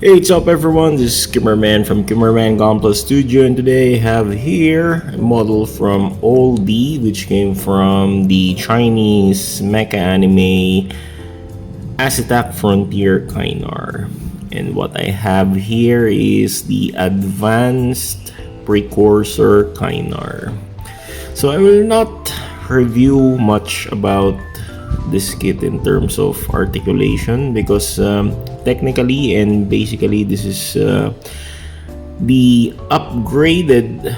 Hey, what's up everyone? This is Kimmerman from Kimmerman Gunpla Studio, and today I have here a model from Auldey, which came from the Chinese mecha anime Asy-Tac Fronteer KAINAR. And what I have here is the advanced precursor KAINAR. So I will not review much about this kit in terms of articulation because technically and basically this is the upgraded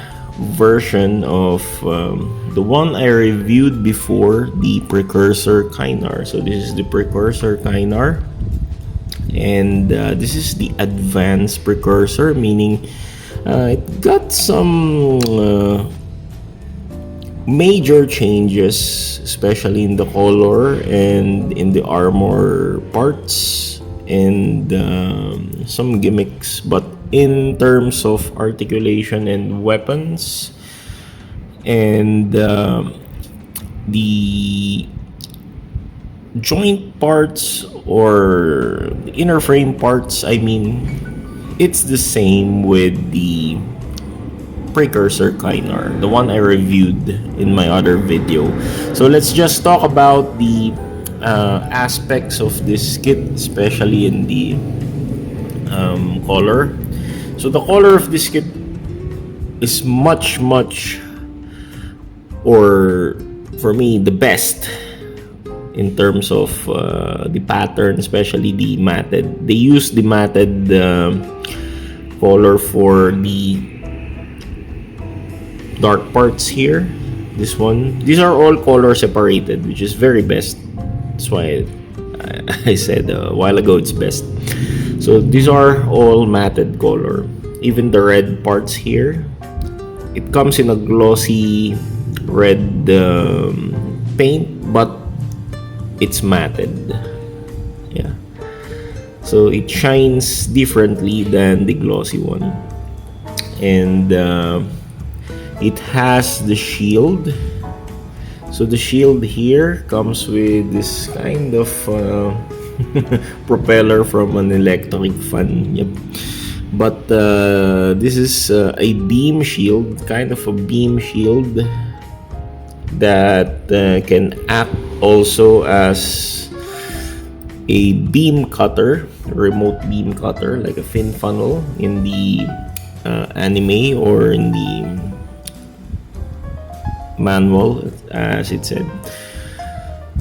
version of the one I reviewed before, the precursor KAINAR. So this is the precursor KAINAR, and this is the advanced precursor, meaning it got some major changes, especially in the color and in the armor parts and some gimmicks. But in terms of articulation and weapons and the joint parts or the inner frame parts, I mean, it's the same with the precursor KAINAR, the one I reviewed in my other video. So let's just talk about the aspects of this kit, especially in the color. So the color of this kit is much, or for me, the best in terms of the pattern, especially the matted. They use the matted color for the dark parts here. This one, these are all color separated, which is very best. That's why I said a while ago it's best. So these are all matted color. Even the red parts here, it comes in a glossy red paint, but it's matted. Yeah, so it shines differently than the glossy one. And it has the shield. So the shield here comes with this kind of propeller from an electric fan. Yep. But this is a beam shield, kind of a beam shield that can act also as a beam cutter, remote beam cutter, like a fin funnel in the anime or in the manual, as it said.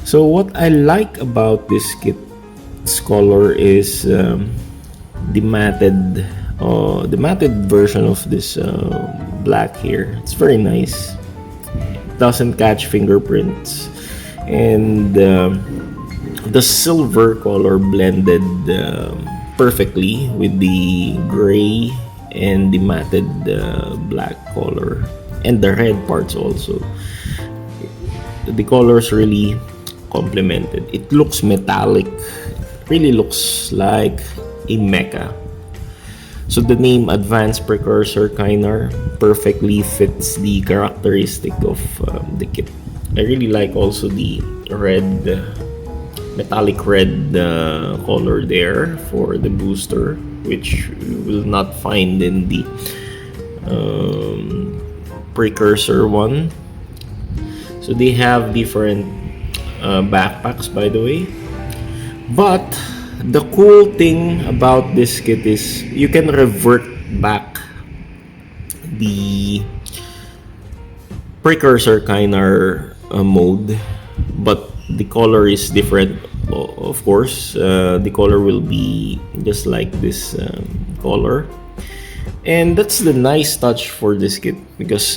So what I like about this kit's color is the matted version of this black here. It's very nice. It doesn't catch fingerprints, and the silver color blended perfectly with the gray and the matted black color. And the red parts also. The colors really complemented. It looks metallic. Really looks like a mecha. So the name Advanced Precursor KAINAR perfectly fits the characteristic of the kit. I really like also the red, metallic red color there for the booster, which you will not find in the precursor one. So they have different backpacks, by the way. But the cool thing about this kit is you can revert back the precursor KAINAR mode, but the color is different. Of course, the color will be just like this color. And that's the nice touch for this kit, because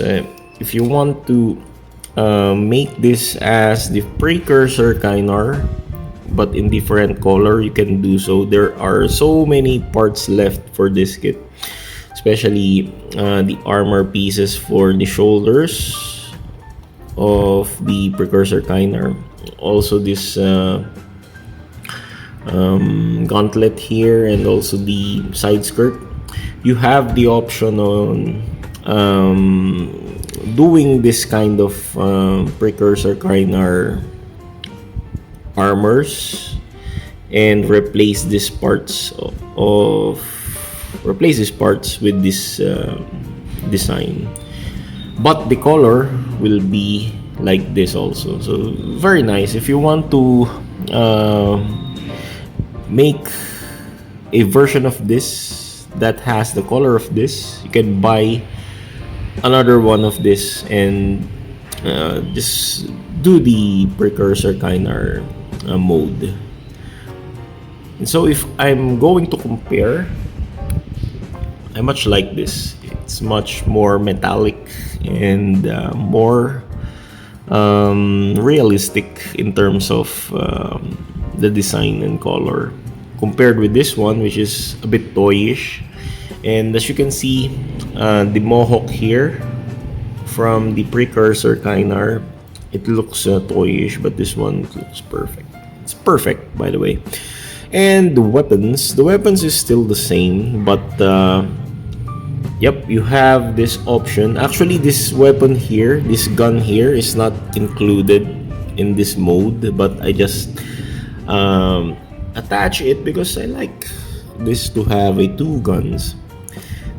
if you want to make this as the precursor KAINAR but in different color, you can do so. There are so many parts left for this kit, especially the armor pieces for the shoulders of the precursor KAINAR. Also this gauntlet here, and also the side skirt. You have the option on doing this kind of precursor KAINAR armors and replace these parts with this design. But the color will be like this also, so very nice. If you want to make a version of this that has the color of this, you can buy another one of this and just do the precursor Kainar mode. And so if I'm going to compare, I much like this. It's much more metallic and more realistic in terms of the design and color, compared with this one, which is a bit toyish. And as you can see, the mohawk here from the precursor Kainar, it looks toyish, but this one looks perfect. It's perfect, by the way. And the weapons is still the same, but yep, you have this option. Actually, this weapon here, this gun here, is not included in this mode, but I just attach it because I like this to have a two guns.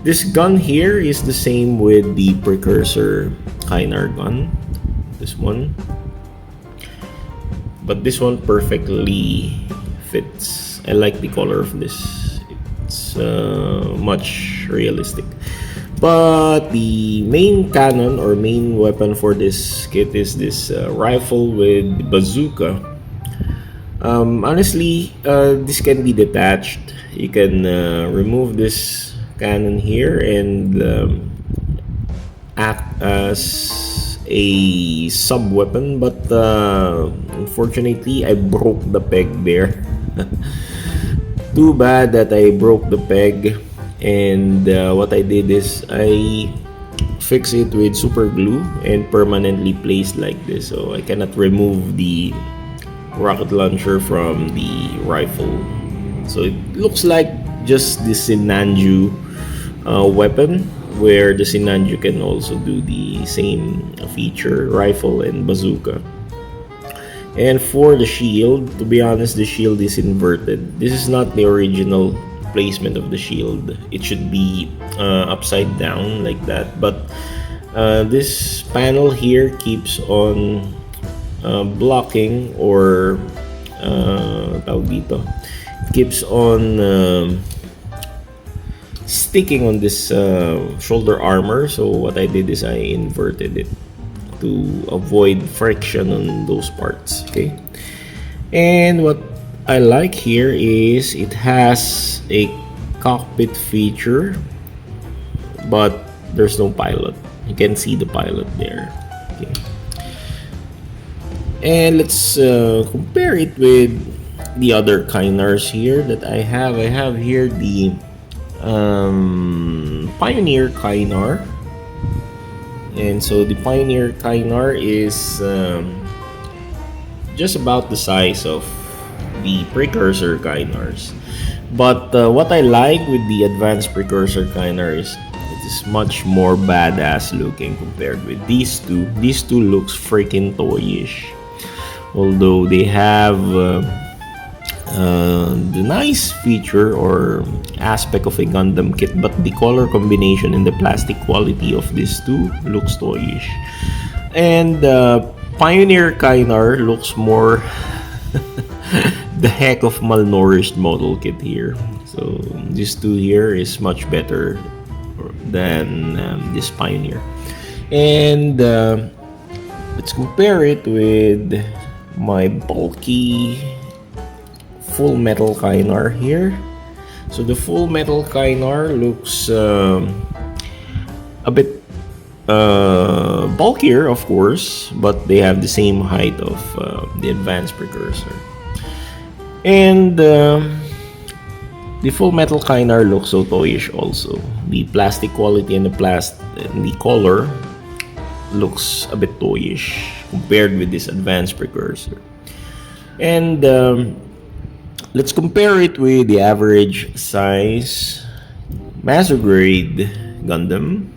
This gun here is the same with the precursor Kainar gun, this one, but this one perfectly fits. I like the color of this. It's much realistic. But the main cannon or main weapon for this kit is this rifle with bazooka. Honestly, this can be detached. You can remove this cannon here and act as a sub weapon, but unfortunately I broke the peg there. Too bad that I broke the peg. And what I did is I fix it with super glue and permanently placed like this, so I cannot remove the rocket launcher from the rifle. So it looks like just the Sinanju weapon, where the Sinanju can also do the same feature, rifle and bazooka. And for the shield, to be honest, the shield is inverted. This is not the original placement of the shield. It should be upside down like that, but this panel here keeps on blocking, or tawag dito, it keeps on sticking on this shoulder armor. So what I did is I inverted it to avoid friction on those parts. Okay, and what I like here is it has a cockpit feature, but there's no pilot. You can see the pilot there. Okay. And let's compare it with the other Kainars here that I have. I have here the Pioneer Kainar. And so the Pioneer Kainar is just about the size of the precursor Kainars, but what I like with the advanced precursor Kainar is it is much more badass looking compared with these two. These two looks freaking toyish, although they have the nice feature or aspect of a Gundam kit, but the color combination and the plastic quality of these two looks toyish. And Pioneer Kainar looks more the heck of malnourished model kit here. So this two here is much better than this Pioneer. And let's compare it with my bulky full metal Kainar here. So the full metal Kainar looks a bit bulkier, of course, but they have the same height of the advanced precursor. And the full metal Kainar looks so toyish also. The plastic quality and the color looks a bit toyish compared with this advanced precursor. And let's compare it with the average size master grade Gundam.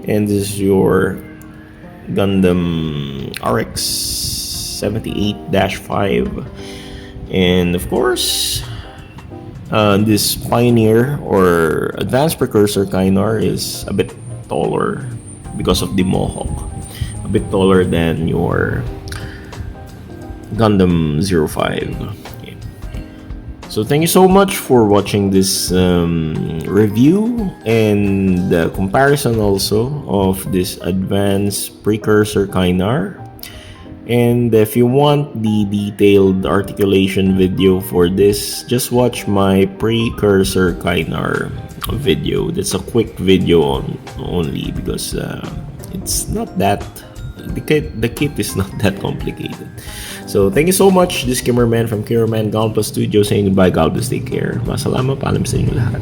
And this is your Gundam RX 78-5. And of course, this Pioneer or Advanced Precursor Kainar is a bit taller because of the mohawk. A bit taller than your Gundam 05. Okay. So thank you so much for watching this review and the comparison also of this Advanced Precursor Kainar. And if you want the detailed articulation video for this, just watch my Precursor Kainar video. That's a quick video only because it's not that the kit is not that complicated. So thank you so much. This is Kimmerman from Kimmerman Gunpla Studio saying goodbye. God bless, take care. Masalamat, paalam sa inyo lahat.